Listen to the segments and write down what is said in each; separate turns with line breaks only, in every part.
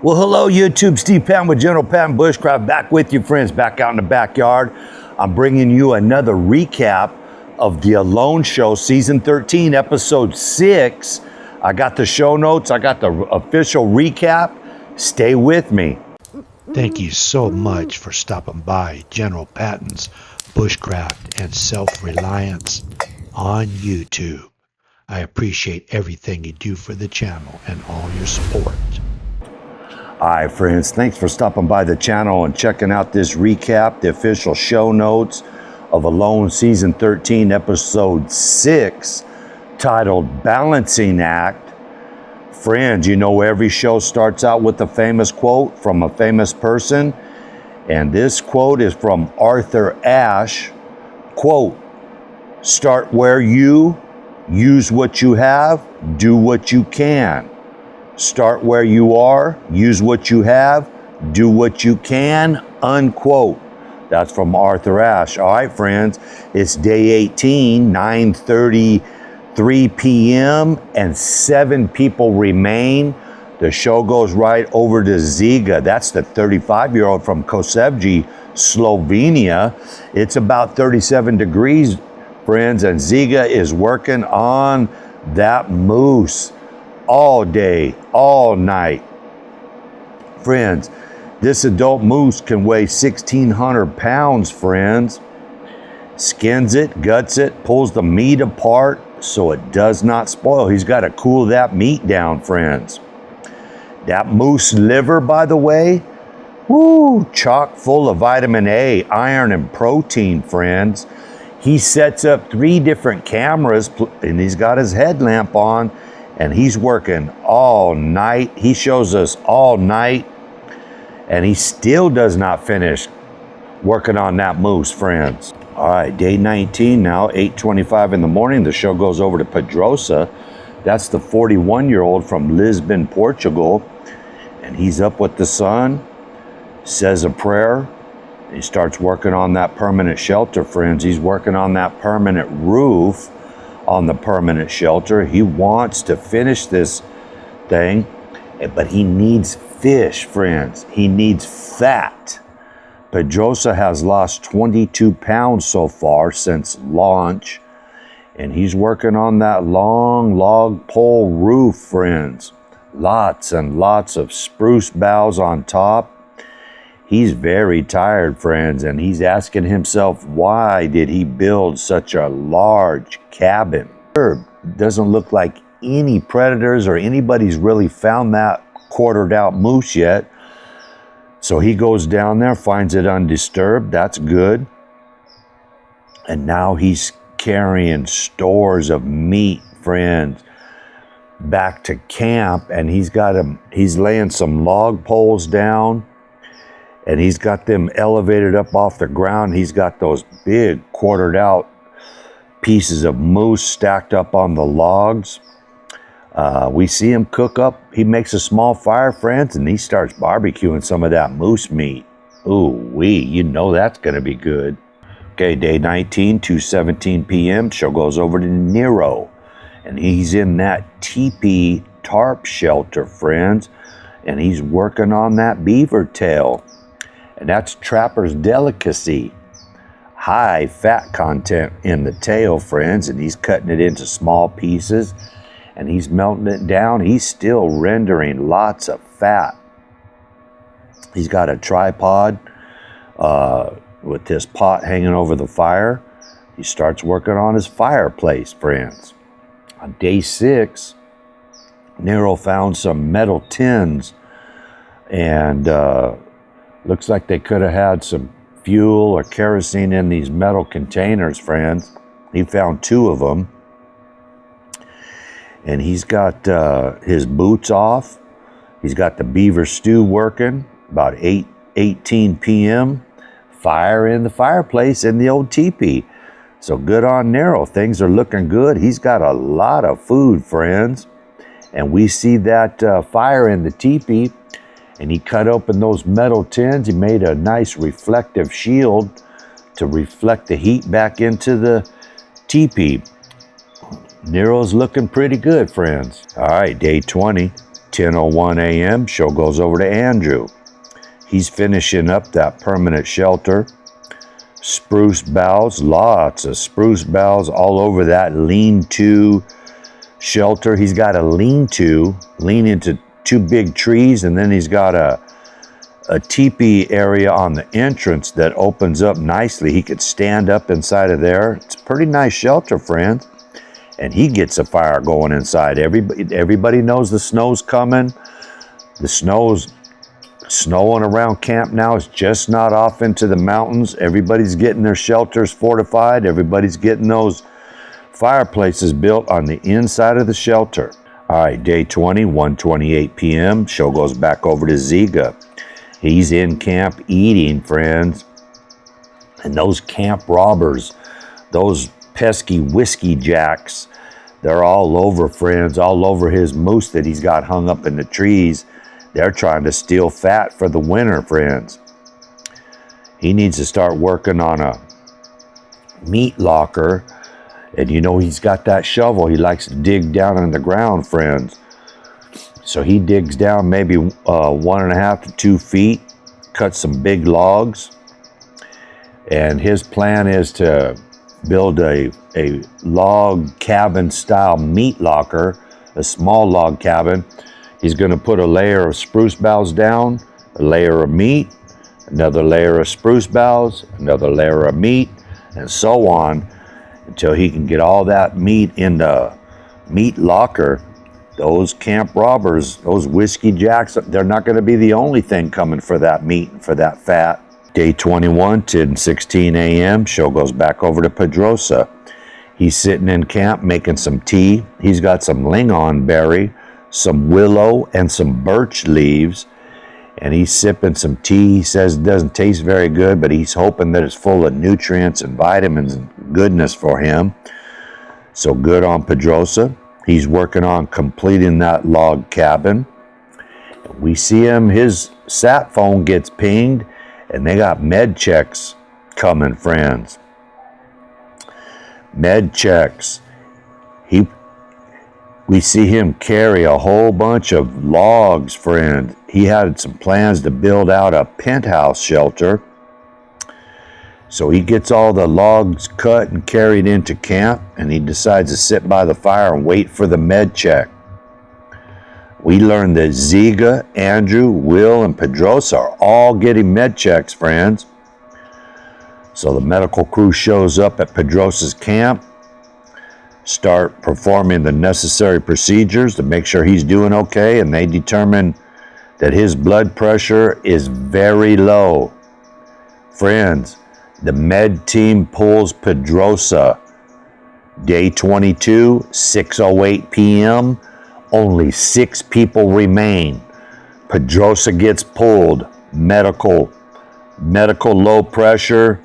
Well, hello, YouTube. Steve Patton with General Patton Bushcraft, back with you, friends, back out in the backyard. I'm bringing you another recap of the Alone Show, Season 13, Episode 6. I got the show notes. I got the official recap. Stay with me.
Thank you so much for stopping by General Patton's Bushcraft and Self-Reliance on YouTube. I appreciate everything you do for the channel and all your support.
All right, friends, thanks for stopping by the channel and checking out this recap, the official show notes of Alone Season 13, Episode 6, titled Balancing Act. Friends, you know every show starts out with a famous quote from a famous person, and this quote is from Arthur Ashe. Quote, "Start where you, use what you have, do what you can. Start where you are, use what you have, do what you can," unquote. That's from Arthur Ashe. All right, friends, it's day 18, 9:33 p.m., and 7 people remain. The show goes right over to Ziga. That's the 35-year-old from Kosevje, Slovenia. It's about 37 degrees, friends, and Ziga is working on that moose all day, all night. Friends, this adult moose can weigh 1,600 pounds, friends. Skins it, guts it, pulls the meat apart so it does not spoil. He's got to cool that meat down, friends. That moose liver, by the way, woo, chock full of vitamin A, iron, and protein, friends. He sets up 3 different cameras, and he's got his headlamp on, and he's working all night. He shows us all night, and he still does not finish working on that moose, friends. All right, day 19 now, 8:25 in the morning. The show goes over to Pedrosa. That's the 41-year-old from Lisbon, Portugal. And he's up with the sun, says a prayer. He starts working on that permanent shelter, friends. He's working on that permanent roof on the permanent shelter. He wants to finish this thing, but he needs fish, friends. He needs fat. Pedrosa has lost 22 pounds so far since launch, and he's working on that long log pole roof, friends. Lots and lots of spruce boughs on top. He's very tired, friends, and he's asking himself, why did he build such a large cabin? Doesn't look like any predators or anybody's really found that quartered out moose yet. So he goes down there, finds it undisturbed. That's good. And now he's carrying stores of meat, friends, back to camp, and he's laying some log poles down, and he's got them elevated up off the ground. He's got those big quartered out pieces of moose stacked up on the logs. We see him cook up. He makes a small fire, friends, and he starts barbecuing some of that moose meat. Ooh-wee, you know that's going to be good. Okay, day 19, 2:17 p.m. Show goes over to Nero, and he's in that teepee tarp shelter, friends, and he's working on that beaver tail. And that's trapper's delicacy. High fat content in the tail, friends, and he's cutting it into small pieces, and he's melting it down. He's still rendering lots of fat. He's got a tripod with this pot hanging over the fire. He starts working on his fireplace, friends. On day 6, Nero found some metal tins, and looks like they could have had some fuel or kerosene in these metal containers, friends. He found 2 of them. And he's got his boots off. He's got the beaver stew working, about 8:18 p.m. Fire in the fireplace in the old teepee. So good on Nero. Things are looking good. He's got a lot of food, friends. And we see that fire in the teepee, and he cut open those metal tins. He made a nice reflective shield to reflect the heat back into the teepee. Nero's looking pretty good, friends. All right, day 20, 10:01 a.m., show goes over to Andrew. He's finishing up that permanent shelter. Spruce boughs, lots of spruce boughs all over that lean-to shelter. He's got a lean-to, lean into two big trees, and then he's got a teepee area on the entrance that opens up nicely. He could stand up inside of there. It's a pretty nice shelter, friends. And he gets a fire going inside. Everybody knows the snow's coming. The snow's snowing around camp now. It's just not off into the mountains. Everybody's getting their shelters fortified. Everybody's getting those fireplaces built on the inside of the shelter. All right, day 20, 1:28 p.m. Show goes back over to Ziga. He's in camp eating, friends. And those camp robbers, those pesky whiskey jacks, they're all over, friends, all over his moose that he's got hung up in the trees. They're trying to steal fat for the winter, friends. He needs to start working on a meat locker. And you know, he's got that shovel. He likes to dig down in the ground, friends. So he digs down maybe 1.5 to 2 feet, cuts some big logs. And his plan is to build a log cabin style meat locker, a small log cabin. He's going to put a layer of spruce boughs down, a layer of meat, another layer of spruce boughs, another layer of meat, and so on until he can get all that meat in the meat locker. Those camp robbers, those whiskey jacks, they're not going to be the only thing coming for that meat and for that fat. Day 21, 10:16 a.m., show goes back over to Pedrosa. He's sitting in camp making some tea. He's got some lingon berry, some willow, and some birch leaves. And he's sipping some tea. He says it doesn't taste very good, but he's hoping that it's full of nutrients and vitamins and goodness for him. So good on Pedrosa. He's working on completing that log cabin. We see him, his sat phone gets pinged, and they got med checks coming, friends. Med checks. We see him carry a whole bunch of logs, friend. He had some plans to build out a penthouse shelter. So he gets all the logs cut and carried into camp, and he decides to sit by the fire and wait for the med check. We learned that Ziga, Andrew, Will, and Pedrosa are all getting med checks, friends. So the medical crew shows up at Pedrosa's camp, start performing the necessary procedures to make sure he's doing okay, and they determine that his blood pressure is very low. Friends, the med team pulls Pedrosa. Day 22, 6:08 p.m., only 6 people remain. Pedrosa gets pulled. Medical low pressure,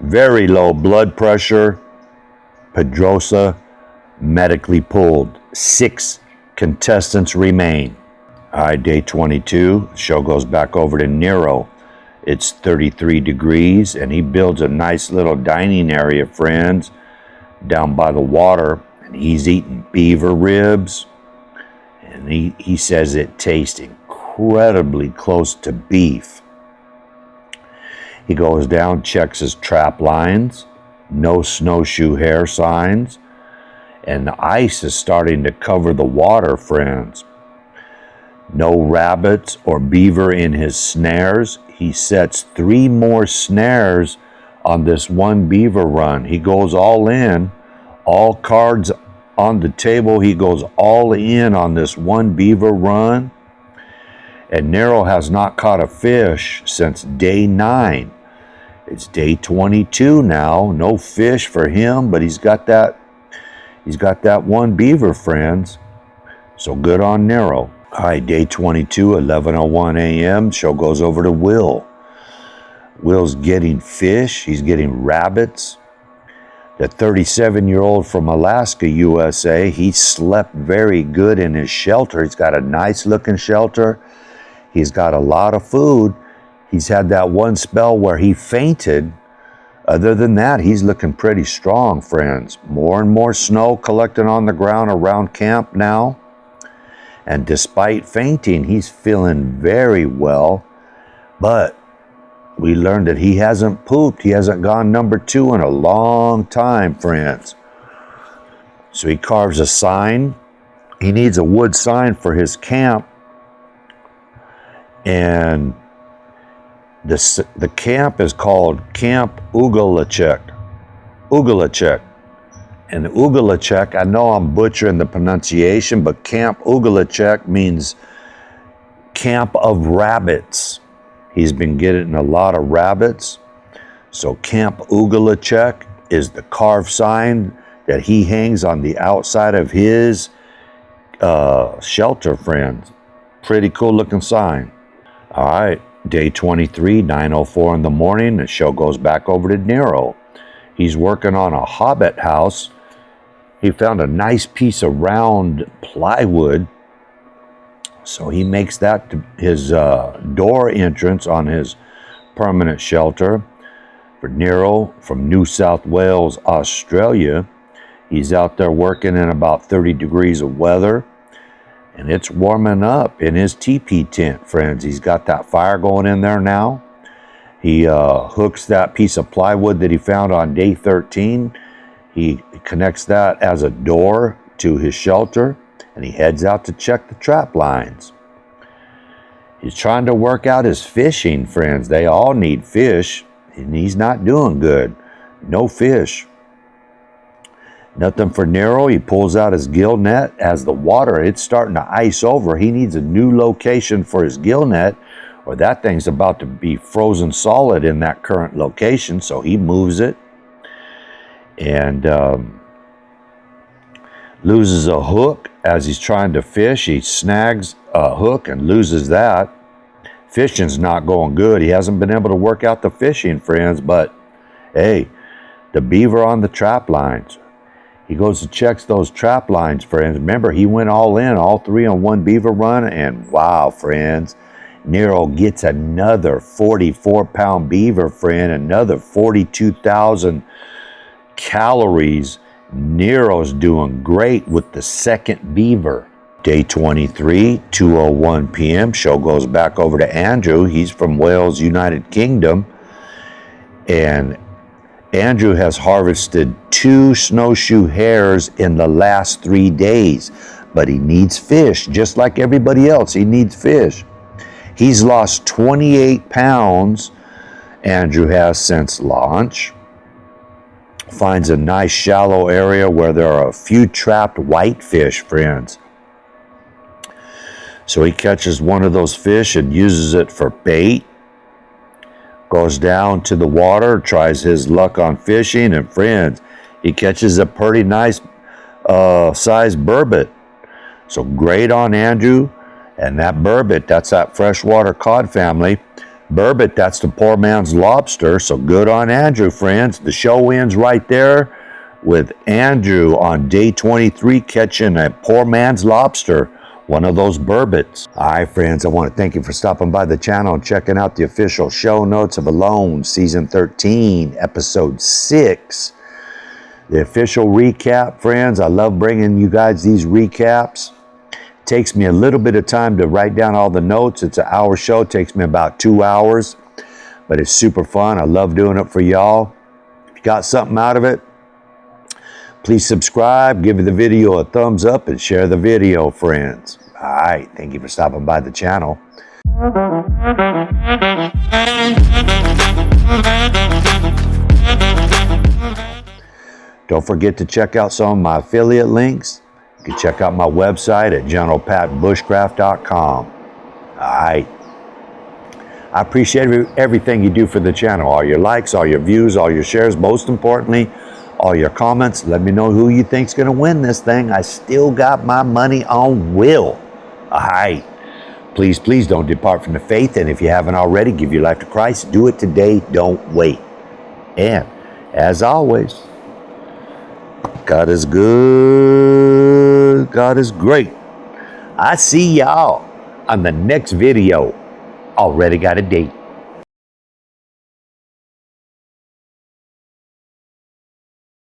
very low blood pressure. Pedrosa medically pulled. 6 contestants remain. All right, day 22, show goes back over to Nero. It's 33 degrees, and he builds a nice little dining area, friends, down by the water, and he's eating beaver ribs, and he says it tastes incredibly close to beef. He goes down, checks his trap lines, no snowshoe hair signs, and the ice is starting to cover the water, friends. No rabbits or beaver in his snares. He sets 3 more snares on this one beaver run. He goes all in, all cards on the table. He goes all in on this one beaver run. And Nero has not caught a fish since day 9. It's day 22 now. No fish for him, but he's got that one beaver, friends. So good on Nero. All right, day 22, 11:01 a.m. Show goes over to Will. Will's getting fish. He's getting rabbits. The 37-year-old from Alaska, USA, he slept very good in his shelter. He's got a nice-looking shelter. He's got a lot of food. He's had that one spell where he fainted. Other than that, he's looking pretty strong, friends. More and more snow collecting on the ground around camp now. And despite fainting, he's feeling very well. But we learned that he hasn't pooped. He hasn't gone number 2 in a long time, friends. So he carves a sign. He needs a wood sign for his camp. And the camp is called Camp Ugalachek. Ugalachek. And Ugalachek, I know I'm butchering the pronunciation, but Camp Ugalachek means camp of rabbits. He's been getting a lot of rabbits. So Camp Ugalachek is the carved sign that he hangs on the outside of his shelter, friends. Pretty cool looking sign. All right, day 23, 9:04 in the morning. The show goes back over to Nero. He's working on a hobbit house. He found a nice piece of round plywood. So he makes that his door entrance on his permanent shelter. For Nero from New South Wales, Australia. He's out there working in about 30 degrees of weather. And it's warming up in his teepee tent, friends. He's got that fire going in there now. He hooks that piece of plywood that he found on day 13. He connects that as a door to his shelter, and he heads out to check the trap lines. He's trying to work out his fishing, friends. They all need fish, and he's not doing good. No fish. Nothing for Nero. He pulls out his gill net. As the water, it's starting to ice over. He needs a new location for his gill net, or that thing's about to be frozen solid in that current location, so he moves it. And loses a hook as he's trying to fish. He snags a hook and loses that. Fishing's not going good. He hasn't been able to work out the fishing, friends, but hey, the beaver on the trap lines. He goes and checks those trap lines, friends. Remember, he went all in, all 3 on one beaver run, and wow, friends, Nero gets another 44-pound beaver, friend, another 42,000 calories. Nero's doing great with the second beaver. Day 23, 2:01 p.m. Show goes back over to Andrew. He's from Wales, United Kingdom. And Andrew has harvested 2 snowshoe hares in the last 3 days. But he needs fish, just like everybody else. He needs fish. He's lost 28 pounds, Andrew has, since launch. Finds a nice shallow area where there are a few trapped whitefish, friends. So he catches one of those fish and uses it for bait. Goes down to the water, tries his luck on fishing, and friends, he catches a pretty nice sized burbot. So great on Andrew. And that burbot, that's that freshwater cod family. Burbot, that's the poor man's lobster. So good on Andrew, friends. The show ends right there with Andrew on day 23 catching a poor man's lobster, one of those burbots. All right, friends, I want to thank you for stopping by the channel and checking out the official show notes of Alone, Season 13, Episode 6. The official recap, friends. I love bringing you guys these recaps. Takes me a little bit of time to write down all the notes. It's an hour show. It takes me about 2 hours, but it's super fun. I love doing it for y'all. If you got something out of it, please subscribe, give the video a thumbs up, and share the video, friends. All right, thank you for stopping by the channel. Don't forget to check out some of my affiliate links. You can check out my website at GeneralPatBushcraft.com. All right. I appreciate everything you do for the channel. All your likes, all your views, all your shares. Most importantly, all your comments. Let me know who you think's going to win this thing. I still got my money on Will. All right. Please, please don't depart from the faith. And if you haven't already, give your life to Christ. Do it today. Don't wait. And as always, God is good. God is great. I see y'all on the next video. Already got a date.